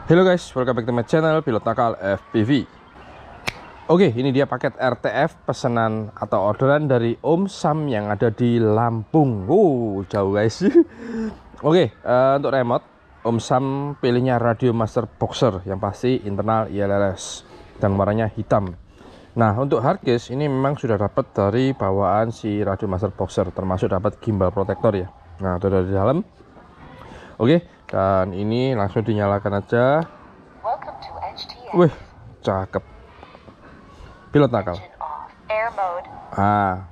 Halo guys, welcome back to my channel Pilot Nakal FPV. Oke, ini dia paket RTF pesanan atau orderan dari Om Sam yang ada di Lampung. Jauh guys. Oke, untuk remote Om Sam pilihnya Radio Master Boxer yang pasti internal ILRS dan warnanya hitam. Nah, untuk hardcase ini memang sudah dapat dari bawaan si Radio Master Boxer, termasuk dapat gimbal protektor ya. Nah, itu dari dalam. Oke, dan ini langsung dinyalakan aja. Wih, cakep. Pilot nakal. Ah,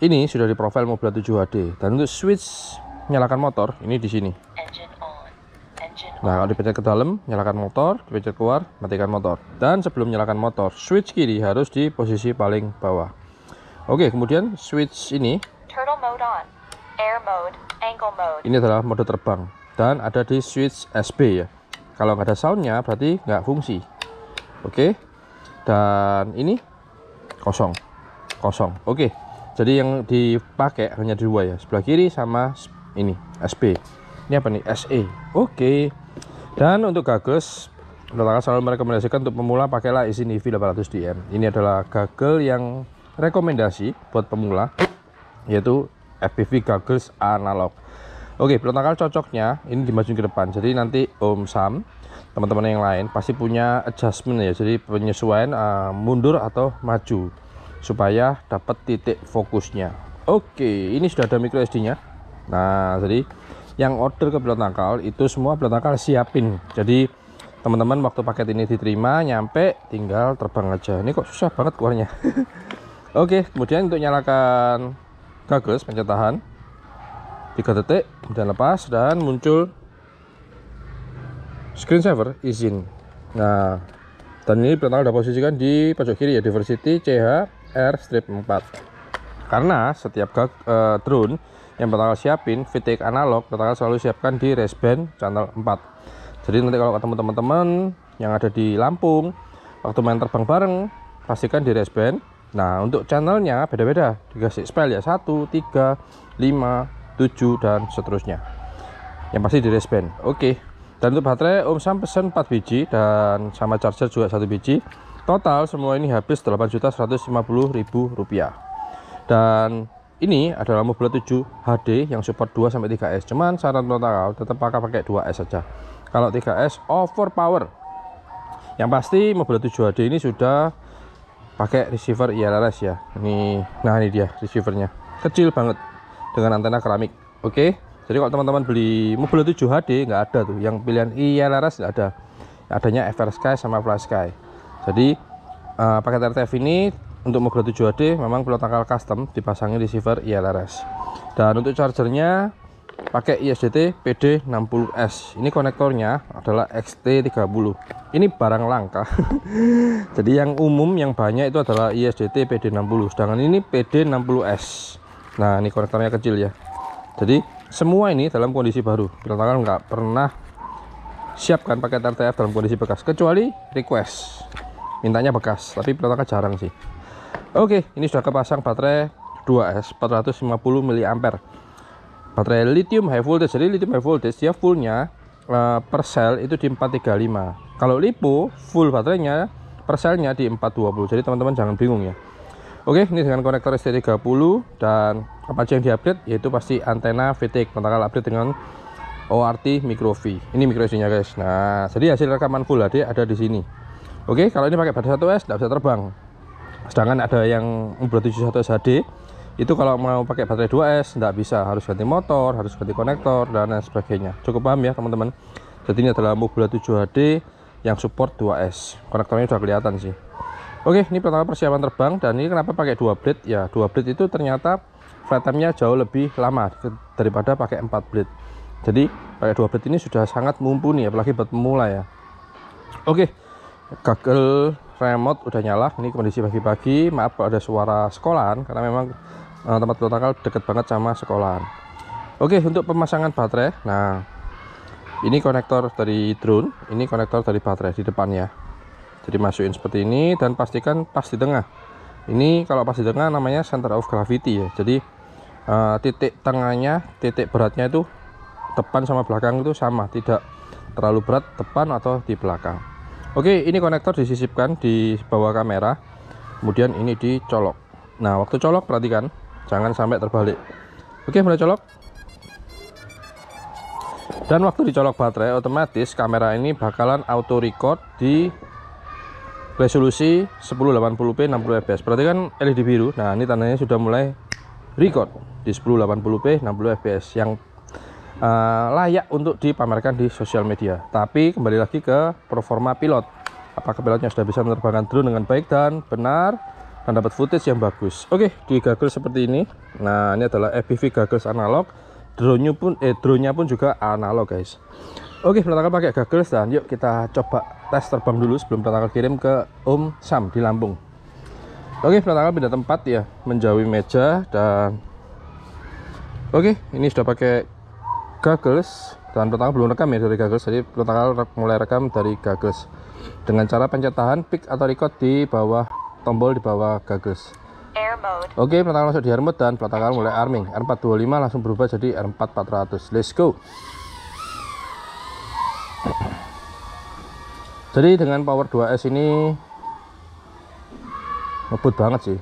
ini sudah di profil Mobila 7 HD. Dan untuk switch nyalakan motor ini di sini. Nah, kalau dipencet ke dalam, nyalakan motor, dipencet keluar, matikan motor. Dan sebelum nyalakan motor, switch kiri harus di posisi paling bawah. Oke, kemudian switch ini. Turtle mode on, air mode, angle mode. Ini adalah mode terbang. Dan ada di switch SB ya. Kalau nggak ada soundnya berarti nggak fungsi. Oke. Dan ini kosong. Oke. Jadi yang dipakai hanya dua ya, sebelah kiri sama ini SB. Ini apa nih? SE. Oke. Dan untuk gagas, Pilot selalu merekomendasikan untuk pemula pakailah Isin EV 800DM. Ini adalah gagal yang rekomendasi buat pemula, yaitu FPV gagas analog. Oke, Pilot Nakal cocoknya ini dimajuin ke depan. Jadi nanti Om Sam, teman-teman yang lain pasti punya adjustment ya. Jadi penyesuaian mundur atau maju supaya dapat titik fokusnya. Oke, ini sudah ada micro SD-nya. Nah, jadi yang order ke Pilot Nakal itu semua Pilot Nakal siapin. Jadi teman-teman waktu paket ini diterima, nyampe tinggal terbang aja. Ini kok susah banget keluarnya. Oke, kemudian untuk nyalakan gagas, pencet tahan 3 detik, kemudian lepas dan muncul screensaver izin. Nah, dan ini Pilot Nakal sudah posisikan di pojok kiri ya, Diversity CHR-4. Karena setiap drone yang Pilot Nakal siapin VTX analog, Pilot Nakal selalu siapkan di race band channel 4. Jadi nanti kalau ketemu teman-teman yang ada di Lampung waktu main terbang bareng, pastikan di race band. Nah, untuk channelnya beda-beda, dikasih spell ya, 1, 3, 5, 7 dan seterusnya. Yang pasti di race band. Oke. Dan untuk baterai Om Sam pesan 4 biji dan sama charger juga 1 biji. Total semua ini habis Rp8.150.000. Dan ini adalah Mobila 7 HD yang support 2 sampai 3S. Cuman saran Pilot Nakal tetap pakai 2S saja. Kalau 3S overpower. Yang pasti Mobila 7 HD ini sudah pakai receiver ILRS ya. Ini, nah ini dia receivernya. Kecil banget dengan antena keramik. Oke. Jadi kalau teman-teman beli Mobila 7 HD nggak ada tuh yang pilihan ILRS, nggak ada. Adanya FrSky sama FlySky. Jadi paket RTF ini untuk Mobila 7 HD memang Pilot Nakal custom dipasangin receiver ILRS. Dan untuk chargernya pakai ISDT PD60S. Ini konektornya adalah XT30. Ini barang langka. Jadi yang umum yang banyak itu adalah ISDT PD60, sedangkan ini PD60S. Nah, ini konektornya kecil ya. Jadi semua ini dalam kondisi baru. Pilot Nakal nggak pernah siapkan paket RTF dalam kondisi bekas, kecuali request mintanya bekas, tapi Pilot Nakal jarang sih. Oke, ini sudah kepasang baterai 2S 450 mAh. Baterai lithium high voltage. Jadi lithium high voltage dia fullnya per sel itu di 435. Kalau lipo full baterainya per selnya di 420. Jadi teman-teman jangan bingung ya. Oke, ini dengan konektor ST30 dan apa aja yang diupdate yaitu pasti antena VTX. Pilot Nakal update dengan ORT micro V. Ini micro SD-nya guys. Nah, jadi hasil rekaman full HD ada di sini. Oke, kalau ini pakai baterai 1S tidak bisa terbang. Sedangkan ada yang Mobila 7 1S HD itu kalau mau pakai baterai 2S tidak bisa, harus ganti motor, harus ganti konektor dan lain sebagainya. Cukup paham ya teman-teman. Jadi ini adalah Mobila 7 HD yang support 2S. Konektornya sudah kelihatan sih. Oke, ini pertama persiapan terbang. Dan ini kenapa pakai 2 blade ya, 2 blade itu ternyata flight time-nya jauh lebih lama daripada pakai 4 blade. Jadi pakai 2 blade ini sudah sangat mumpuni, apalagi buat pemula ya. Oke, gagal remote udah nyala. Ini kondisi pagi-pagi, maaf kalau ada suara sekolahan karena memang tempat Pilot Nakal deket banget sama sekolahan. Oke, untuk pemasangan baterai, nah ini konektor dari drone, ini konektor dari baterai di depannya. Jadi masukin seperti ini dan pastikan pas di tengah. Ini kalau pas di tengah namanya center of gravity ya. Jadi titik tengahnya, titik beratnya itu depan sama belakang itu sama, tidak terlalu berat depan atau di belakang. Oke, ini konektor disisipkan di bawah kamera, kemudian ini dicolok. Nah, waktu colok perhatikan jangan sampai terbalik. Oke, mulai colok. Dan waktu dicolok baterai, otomatis kamera ini bakalan auto record di resolusi 1080p 60 fps. Perhatikan LED biru. Nah, ini tandanya sudah mulai record di 1080p 60 fps yang layak untuk dipamerkan di sosial media. Tapi kembali lagi ke performa pilot. Apakah pilotnya sudah bisa menerbangkan drone dengan baik dan benar dan dapat footage yang bagus. Oke, di gagal seperti ini. Nah, ini adalah FPV gagal analog. Drone-nya pun juga analog, guys. Oke, Pelatakel pakai gagal dan yuk kita coba tes terbang dulu sebelum Pelatakel kirim ke Om Sam di Lampung. Oke, Pelatakel pindah tempat ya, menjauhi meja dan oke, ini sudah pakai gagas dan Pelatakel belum rekam ya dari gagas, jadi Pelatakel mulai rekam dari gagas dengan cara pencet tahan pick atau record di bawah tombol di bawah gagas. Air mode. Oke, Pelatakel masuk di air mode dan Pelatakel mulai arming. R425 langsung berubah jadi R4400. Let's go. Jadi dengan power 2S ini ngebut banget sih.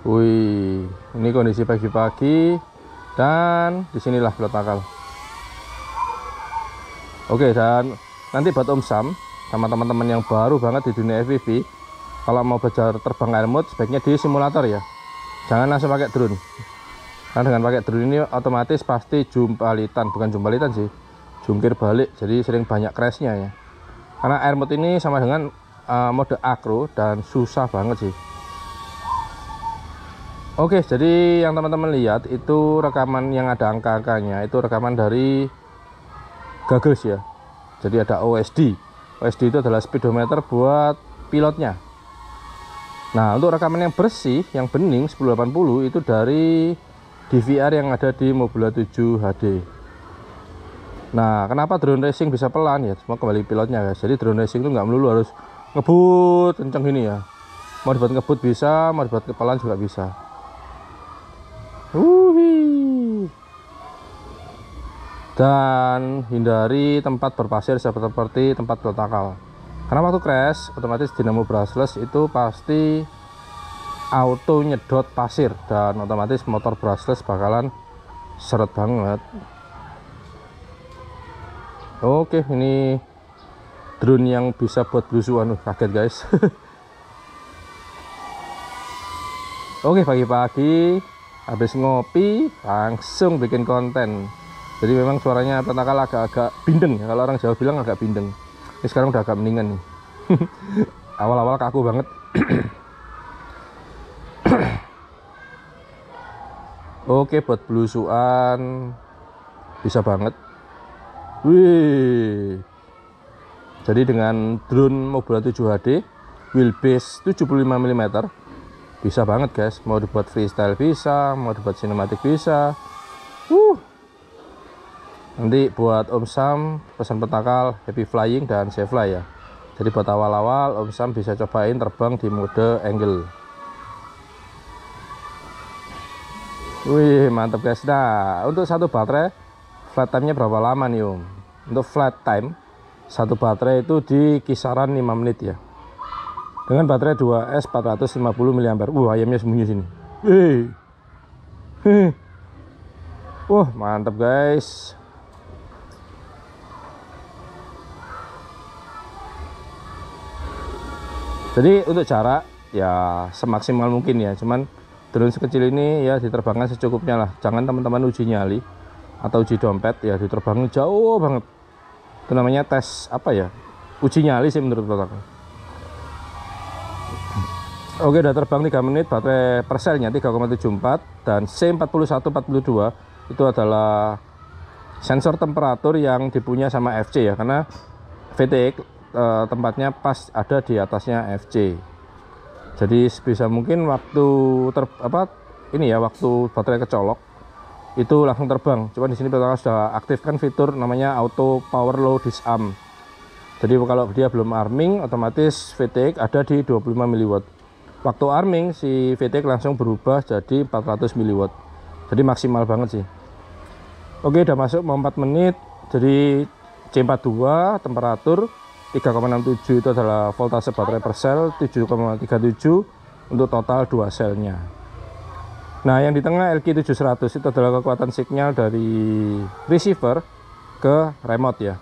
Wih, ini kondisi pagi-pagi dan disinilah Pelatakel. Oke, dan nanti buat Om Sam sama teman-teman yang baru banget di dunia FPV, kalau mau belajar terbang air mode sebaiknya di simulator ya, jangan langsung pakai drone. Karena dengan pakai drone ini otomatis pasti jumpalitan, bukan jumpalitan sih, jungkir balik, jadi sering banyak crashnya ya. Karena air mode ini sama dengan mode acro dan susah banget sih. Oke, jadi yang teman-teman lihat itu rekaman yang ada angka-angkanya, itu rekaman dari gagas ya. Jadi ada OSD. OSD itu adalah speedometer buat pilotnya. Nah, untuk rekaman yang bersih, yang bening 1080 itu dari DVR yang ada di Mobula 7 HD. Nah, kenapa drone racing bisa pelan ya? Semua kembali pilotnya guys. Jadi drone racing itu nggak melulu harus ngebut kenceng gini ya. Mau dibuat ngebut bisa, mau dibuat pelan juga bisa. Dan hindari tempat berpasir seperti tempat Pelatakel. Karena waktu crash otomatis dinamo brushless itu pasti auto nyedot pasir dan otomatis motor brushless bakalan seret banget. Oke, ini drone yang bisa buat blusuan. Kaget guys. Oke, pagi-pagi habis ngopi langsung bikin konten. Jadi memang suaranya Pelatakel agak-agak bindeng ya, kalau orang Jawa bilang agak bindeng. Ini sekarang udah agak mendingan nih. Awal-awal kaku banget. Oke, buat belusuan bisa banget. Wih. Jadi dengan drone Mobula 7 HD wheelbase 75 mm bisa banget guys. Mau dibuat freestyle bisa, mau dibuat sinematik bisa. Nanti buat Om Sam pesan Pelatakel happy flying dan safe fly ya. Jadi buat awal-awal Om Sam bisa cobain terbang di mode angle. Wih, mantap guys. Nah, untuk satu baterai flight time-nya berapa lama nih Om? Untuk flight time satu baterai itu di kisaran 5 menit ya. Dengan baterai 2S 450 mAh. Ayamnya sembunyi sini. Wah, mantap guys. Jadi untuk jarak ya semaksimal mungkin ya, cuman drone sekecil ini ya diterbangkan secukupnya lah. Jangan teman-teman uji nyali atau uji dompet ya diterbangin jauh banget. Itu namanya tes apa ya, uji nyali sih menurut Pelatakel. Oke, udah terbang 3 menit, baterai perselnya 3,74 dan C4142 itu adalah sensor temperatur yang dipunya sama FC ya, karena VTX tempatnya pas ada di atasnya FC. Jadi sebisa mungkin waktu waktu baterai kecolok itu langsung terbang. Cuma di sini Pelatakel sudah aktifkan fitur namanya auto power low disarm. Jadi kalau dia belum arming otomatis VTX ada di 25 mW. Waktu arming si VTX langsung berubah jadi 400 mW. Jadi maksimal banget sih. Oke, udah masuk mau 4 menit. Jadi C42 temperatur 3,67 itu adalah voltase baterai per sel, 7,37 untuk total 2 selnya. Nah, yang di tengah LQ700 itu adalah kekuatan sinyal dari receiver ke remote ya.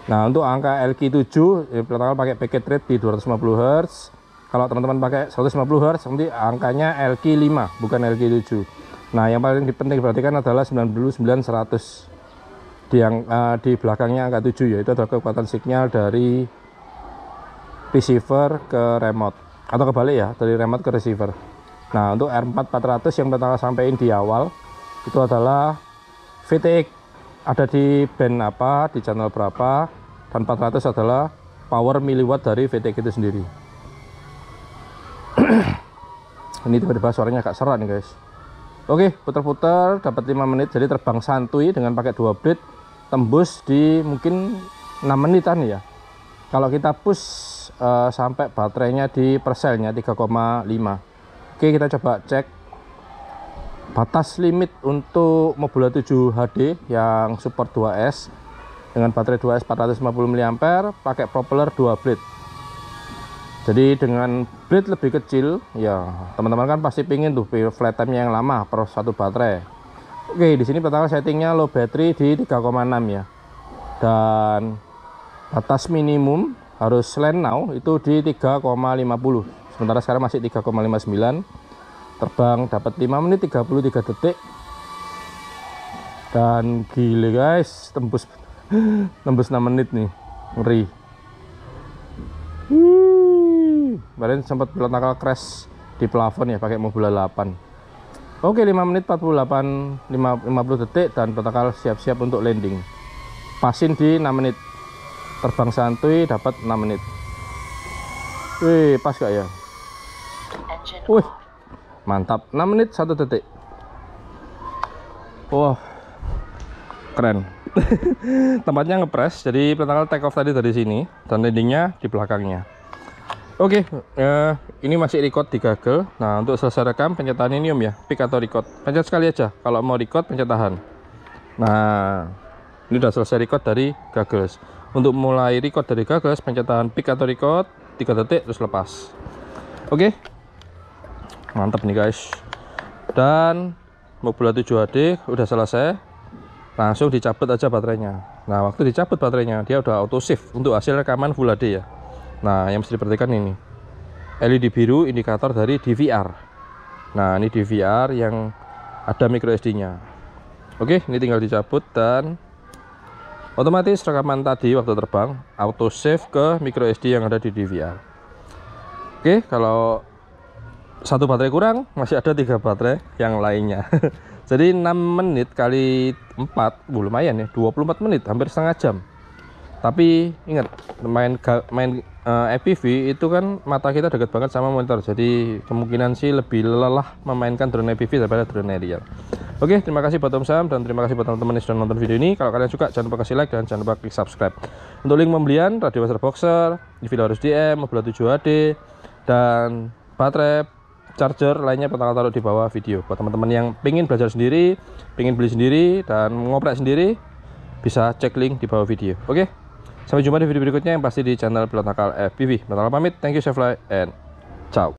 Nah, untuk angka LQ7 pertama pakai packet rate di 250 Hz. Kalau teman-teman pakai 150 Hz nanti angkanya LQ5 bukan LQ7. Nah, yang paling penting diperhatikan adalah 99-100 di belakangnya angka 7 yaitu adalah kekuatan sinyal dari receiver ke remote atau kebalik ya, dari remote ke receiver. Nah, untuk R4 400 yang pertama sampaikan di awal itu adalah VTX ada di band apa, di channel berapa, dan 400 adalah power miliwatt dari VTX itu sendiri. Ini tiba-tiba suaranya agak serak nih guys. Oke, putar-putar dapat 5 menit, jadi terbang santuy dengan pakai 2 blade, tembus di mungkin 6 menitan ya. Kalau kita push sampai baterainya di perselnya 3,5. Oke, kita coba cek batas limit untuk Mobula 7 HD yang support 2S dengan baterai 2S 450 mAh pakai propeller 2 blade. Jadi dengan blade lebih kecil ya, teman-teman kan pasti pingin tuh flight time yang lama per satu baterai. Oke, di sini pertama settingnya low battery di 3,6 ya, dan batas minimum harus land now itu di 3,50. Sementara sekarang masih 3,59. Terbang dapat 5 menit 33 detik. Dan gile guys, tembus 6 menit nih, ngeri. Kemarin sempat pilot nakal crash di plafon ya pakai Mobula 8. Oke, 5 menit 50 detik dan pilot nakal siap-siap untuk landing. Pasin di 6 menit. Terbang santuy dapat 6 menit. Wih, pas gak ya? Wih, mantap. 6 menit 1 detik. Wah, keren. Tempatnya ngepres, jadi pilot nakal take off tadi dari sini dan landingnya di belakangnya. Oke, ini masih record di Google. Nah, untuk selesai rekam pencet titanium ya, pick atau record. Pencet sekali aja. Kalau mau record pencet tahan. Nah, ini udah selesai record dari Google. Untuk mulai record dari Google, pencet tahan pick atau record 3 detik terus lepas. Oke. Mantap nih guys. Dan Mobula 7 HD udah selesai. Langsung dicabut aja baterainya. Nah, waktu dicabut baterainya dia udah auto save untuk hasil rekaman Full HD ya. Nah, yang mesti diperhatikan ini LED biru indikator dari DVR. Nah, ini DVR yang ada micro SD nya. Oke, ini tinggal dicabut dan otomatis rekaman tadi waktu terbang auto save ke micro SD yang ada di DVR. Oke, kalau satu baterai kurang masih ada 3 baterai yang lainnya. Jadi 6 menit kali 4 lumayan ya, 24 menit, hampir setengah jam. Tapi ingat, main FPV itu kan mata kita dekat banget sama monitor, jadi kemungkinan sih lebih lelah memainkan drone FPV daripada drone aerial. Oke, terima kasih buat Om Sam dan terima kasih buat teman-teman yang sudah nonton video ini. Kalau kalian suka jangan lupa kasih like dan jangan lupa klik subscribe. Untuk link pembelian radio Master Boxer, video harus DM, Mobula 7 HD dan baterai charger lainnya pertama taruh di bawah video. Buat teman-teman yang pengen belajar sendiri, pengen beli sendiri dan ngoprek sendiri, bisa cek link di bawah video. Oke, sampai jumpa di video berikutnya yang pasti di channel Pilot Nakal FPV. Pilot Nakal pamit, thank you, Chevrolet, and ciao.